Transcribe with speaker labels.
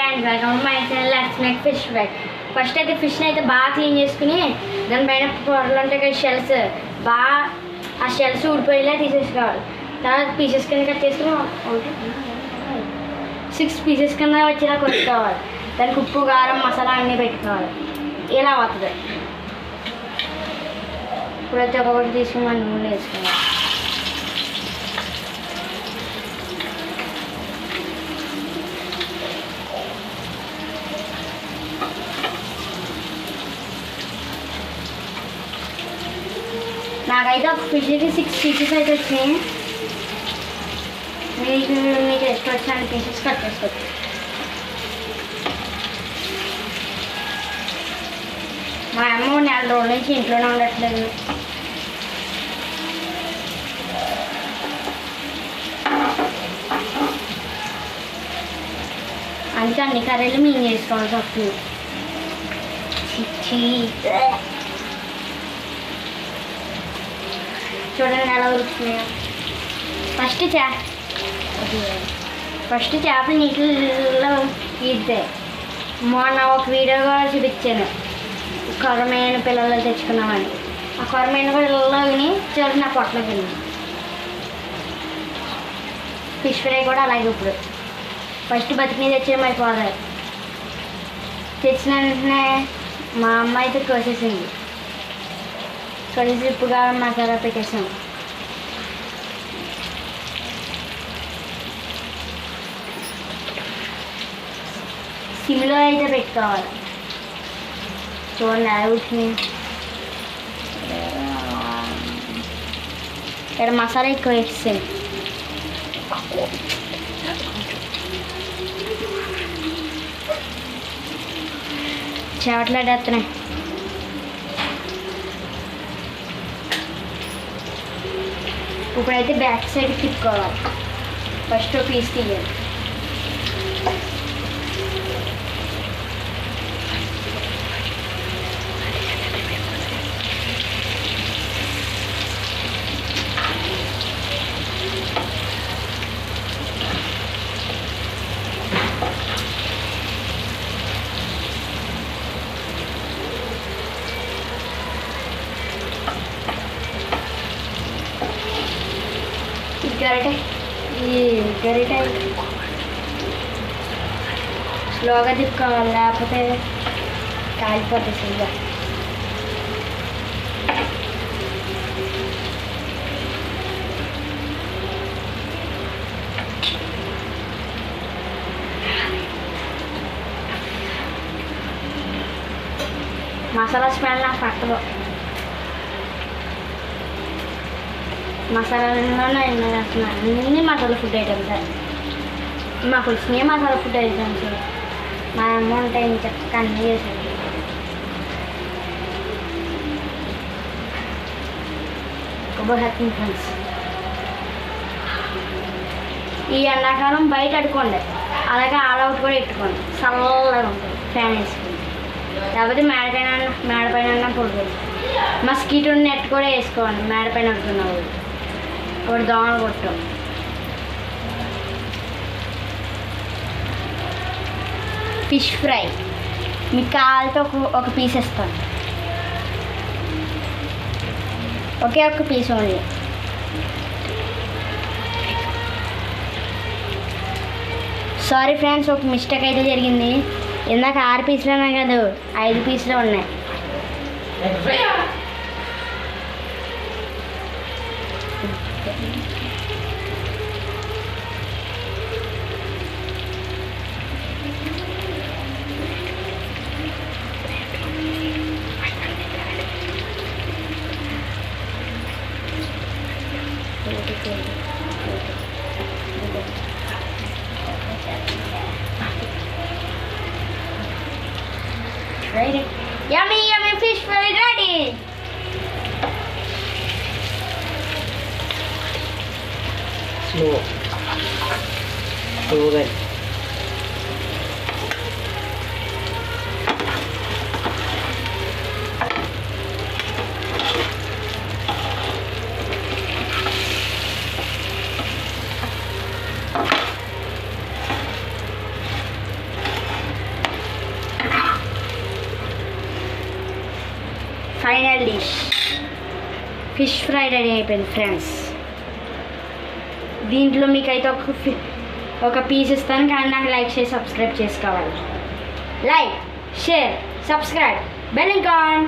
Speaker 1: Friends, welcome my channel let's make fish fry. First అయితే ఫిష్ని అయితే బాగా క్లీన్ చేసుకుని దానిపైన పొరలు ఉంటాయి కదా, షెల్స్ బాగా ఆ షెల్స్ ఊడిపోయేలా తీసేసుకోవాలి. తర్వాత పీసెస్ కింద కట్ చేసుకుని 6 పీసెస్ కింద వచ్చేలా కొట్టుకోవాలి. దానికి ఉప్పు కారం మసాలా అన్నీ పెట్టుకోవాలి. ఇలా అవుతుంది. ఇప్పుడైతే ఒక్కొక్కటి తీసుకుని మనం నూనె వేసుకోవాలి. నాకైతే ఒక ఫిష్కి 6 పీసెస్ అయితే వచ్చినాయి. మీకు ಎಷ್ಟು వచ్చిన పీసెస్ కట్ చేసుకోవచ్చు. మా అమ్మ 4 రోజుల నుంచి ఇంట్లోనే ఉండట్లేదు. అందుకే అన్ని కర్రీలు మేము చేసుకోవాల్సి వస్తుంది. చూడండి ఎలా ఉడుకుతున్నాయో. ఫస్ట్ చేపలు నీటిలో ఈద్దాయి. మొన్న ఒక వీడియో కూడా చూపించాను, కొరమైన పిల్లలు తెచ్చుకున్నామని. ఆ కొరమైన పిల్లల్లో విని చూడండి నా పొట్టలో తిని. ఫిష్ ఫ్రై కూడా అలాగే. ఇప్పుడు ఫస్ట్ బతికిని తెచ్చేయడం అయిపోతుంది. తెచ్చిన వెంటనే మా అమ్మ అయితే కోసేసింది. కొద్దిగా ఉప్పుగా మసాలా పెట్టేసాం. సిమ్లో అయితే పెట్టుకోవాలి. చూడండి ఎలా ఉడికినాయి. ఇక్కడ మసాలా ఎక్కువ వేసేసాను. చేపట్లాడేస్తున్నాయి. ఇప్పుడైతే బ్యాక్ సైడ్ తిప్పుకోవాలి. ఫస్ట్ పీస్ తీయాలి. గరిట స్లోగా తిప్పుకోవాలి, లేకపోతే కాలిపోతుంది సరిగ్గా. మసాలా స్మెల్ నాకు పట్టదు. మసాలాలోనే అన్నీ మసాలా ఫుడ్ ఐటమ్స్. మాకు వచ్చినాయి మసాలా ఫుడ్ ఐటమ్స్. మా అమ్మ ఉంటాయి చక్కగా అన్నీ చేసేది. శుభహత్యం ఫ్రెండ్స్. ఈ ఎండాకాలం బయట అడుకోండి, అలాగే ఆల్ అవుట్ కూడా పెట్టుకోండి. చల్లగా ఉంటుంది ఫ్యాన్ వేసుకుని. లేకపోతే మేడపైన పడుకోండి. మస్కిటో నెట్ కూడా వేసుకోండి మేడపైన ఉంటున్నావు. ఒకటి దోమలు కొట్టు. ఫిష్ ఫ్రై మీకు కావాలంటే ఒక పీస్ ఇస్తాను. ఒకే ఒక్క పీస్ ఓన్లీ. సారీ ఫ్రెండ్స్, ఒక మిస్టేక్ అయితే జరిగింది. ఇందాక 6 పీసులు ఉన్నాయి కదా, 5 పీసులు ఉన్నాయి. Ready? Yummy, yummy fish fry ready.
Speaker 2: Slow.
Speaker 1: Final dish fish fry ready అయిపోయింది ఫ్రెండ్స్. దీంట్లో మీకైతే ఒక పీస్ ఇస్తాను, కానీ నాకు లైక్ చేసి సబ్స్క్రైబ్ చేసుకోవాలి. Like, share, subscribe, bell icon.